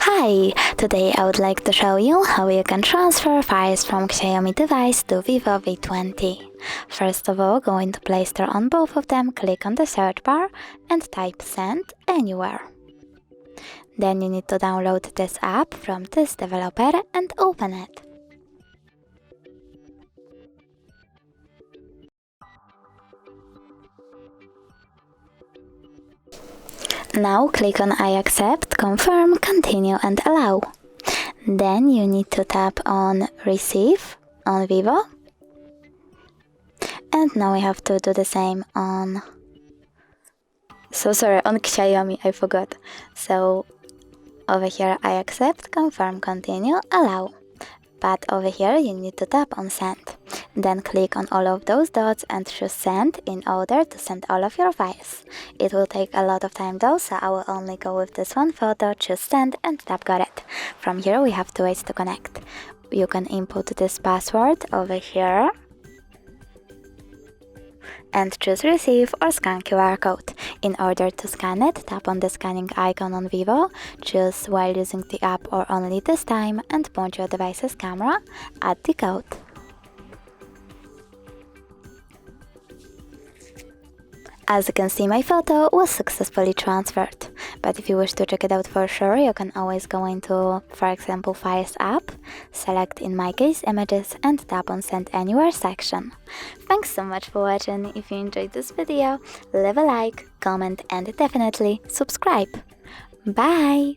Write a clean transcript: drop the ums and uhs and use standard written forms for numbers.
Hi! Today I would like to show you how you can transfer files from Xiaomi Device to VIVO V20. First of all, go into Play Store on both of them, click on the search bar and type Send Anywhere. Then you need to download this app from this developer and open it. Now click on I accept, confirm, continue and allow. Then you need to tap on Receive on Vivo. And now we have to do the same on Xiaomi, I forgot. So over here I accept, confirm, continue, allow. But over here you need to tap on Send. Then click on all of those dots and choose Send in order to send all of your files. It will take a lot of time though, so I will only go with this one photo, choose Send and tap Got it. From here we have two ways to connect. You can input this password over here and choose Receive or Scan QR code. In order to scan it, tap on the scanning icon on Vivo, choose while using the app or only this time and point your device's camera at the code. As you can see, my photo was successfully transferred. But if you wish to check it out for sure, you can always go into, for example, Files app, select in my case Images and tap on Send Anywhere section. Thanks so much for watching. If you enjoyed this video, leave a like, comment and definitely subscribe. Bye!